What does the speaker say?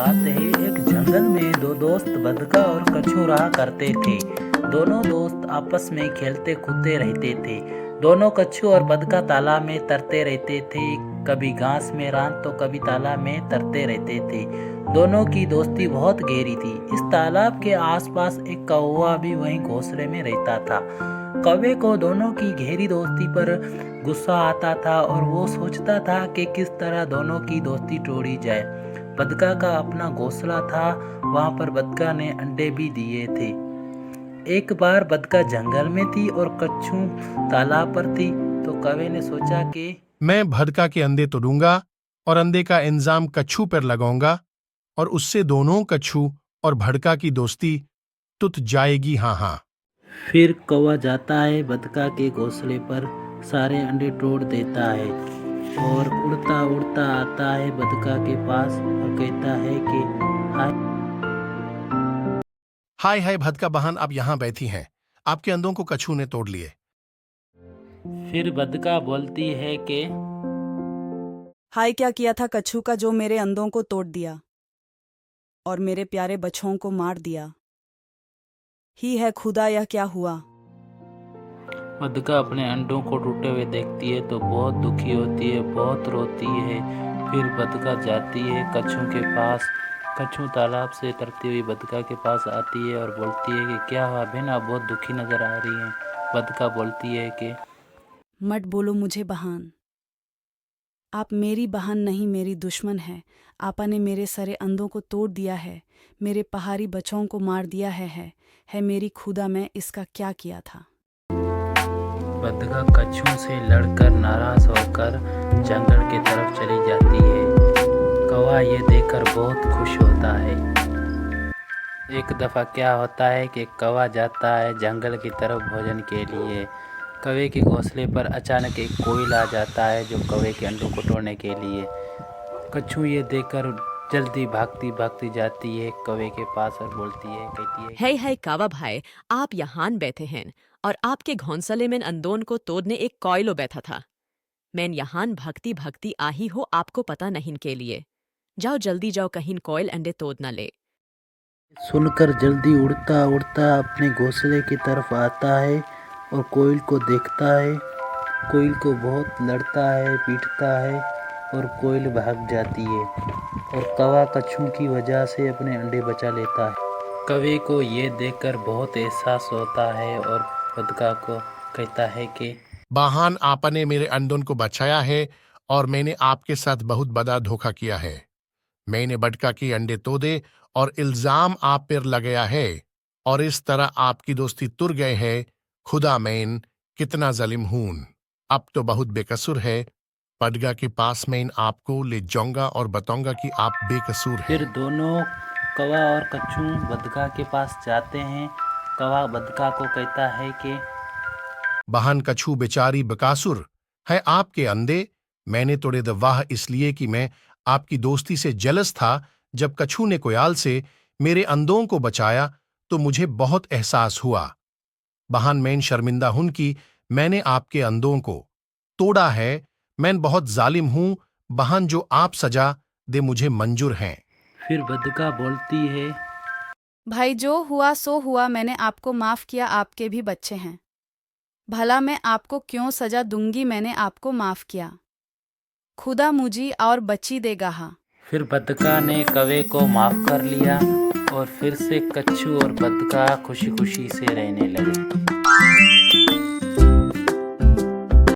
बात है, एक जंगल में दो दोस्त बदका और कछू रहा करते थे। दोनों दोस्त आपस में खेलते कूदते रहते थे। दोनों कछू और बदका तालाब में तरते रहते थे। कभी घास में रात तो कभी तालाब में तरते रहते थे। दोनों की दोस्ती बहुत गहरी थी। इस तालाब के आसपास एक कौवा भी वहीं घोंसले में रहता था। कौवे को दोनों की गहरी दोस्ती पर गुस्सा आता था और वो सोचता था कि किस तरह दोनों की दोस्ती तोड़ी जाए। बदका का अपना घोंसला था, वहाँ पर बदका ने अंडे भी दिए थे। एक बार बदका जंगल में थी और कच्छू तालाब पर थी, तो कौवे ने सोचा कि मैं भदका के अंडे तोड़ूंगा और अंडे का इंजाम कच्छू पर लगाऊंगा और उससे दोनों कच्छू और भड़का की दोस्ती टूट जाएगी। हाँ हाँ। फिर कौवा जाता है बदका के घोंसले पर, सारे अंडे तोड़ देता है और उड़ता उड़ता आता है बदका के पास और कहता है कि हाय। हाय हाय भदका बहन, आप यहाँ बैठी हैं। आपके अंडों को कच्छू ने तोड़ लिए। फिर बदका बोलती है कि हाय, क्या किया था कच्छू का जो मेरे अंडों को तोड़ दिया और मेरे प्यारे बच्चों को मार दिया। ही है खुदा, यह क्या हुआ। बदका अपने अंडों को टूटे हुए देखती है तो बहुत दुखी होती है, बहुत रोती है। फिर बदका जाती है कच्छू के पास। कच्छू तालाब से तरती हुई बदका के पास आती है और बोलती है कि क्या हुआ बहन, आप बहुत दुखी नजर आ रही हैं। बदका बोलती है कि मत बोलो मुझे बहन, आप मेरी बहन नहीं, मेरी दुश्मन है। आपने मेरे सारे अंडों को तोड़ दिया है, मेरे पहाड़ी बच्चों को मार दिया है मेरी खुदा, मैं इसका क्या किया था। बदका कच्छू से लड़कर नाराज होकर जंगल की तरफ चली जाती है। कौवा ये देखकर बहुत खुश होता है। एक दफ़ा क्या होता है कि कौवा जाता है जंगल की तरफ भोजन के लिए। कौवे के घोंसले पर अचानक एक कोयल आ जाता है जो कौवे के अंडों को तोड़ने के लिए। कच्छू ये देखकर जल्दी भागती भागती जाती है कौवे के पास और बोलती है, कहती है है कावा भाई, आप यहाँ बैठे हैं और आपके घोंसले में अंदोन को तोड़ने एक कोयलो बैठा था। मैं यहाँ भक्ति भक्ति आही हो आपको पता नहीं के लिए। जाओ जल्दी जाओ, कहीं कोयल अंडे तोड़ न ले। सुनकर जल्दी उड़ता उड़ता अपने घोंसले की तरफ आता है और कोयल को देखता है। कोयल को बहुत लड़ता है, पीटता है और कोयल भाग जाती है और कौवा कच्छू की वजह से अपने अंडे बचा लेता है। कौवे को ये देखकर बहुत एहसास होता है और बदका को कहता है कि बहन, आपने मेरे अंडों को बचाया है और मैंने आपके साथ बहुत बड़ा धोखा किया है। मैंने बदका के अंडे तोड़े और इल्जाम आप पर लगाया है और इस तरह आपकी दोस्ती तुर गए है। खुदा, मैं कितना जालिम हूं। अब तो बहुत बेकसूर है। बदका के पास मैं आपको ले जाऊंगा और बताऊंगा कि आप बेकसूर फिर हैं। दोनों कौवा और कच्छू बदका के पास जाते हैं। कौवा बदका को कहता है कि बहन कच्छू बेचारी बकासुर है, आपके अंडे मैंने तोड़े वाह इसलिए कि मैं आपकी दोस्ती से जलस था। जब कच्छू ने कोयल से मेरे अंडों को बचाया तो मुझे बहुत एहसास हुआ। बहन, मैं शर्मिंदा हूं कि मैंने आपके अंडों को तोड़ा है। मैं बहुत जालिम हूं। बहन, जो आप सजा दे मुझे मंजूर हैं। फिर बदका बोलती है भाई, जो हुआ सो हुआ, मैंने आपको माफ किया, आपके भी बच्चे हैं। भला मैं आपको क्यों सजा दूंगी, मैंने आपको माफ किया। खुदा मुझे और बच्ची देगा। हाँ। फिर बदका ने कौवे को माफ कर लिया और फिर से कच्छू और बदका खुशी खुशी से रहने लगे।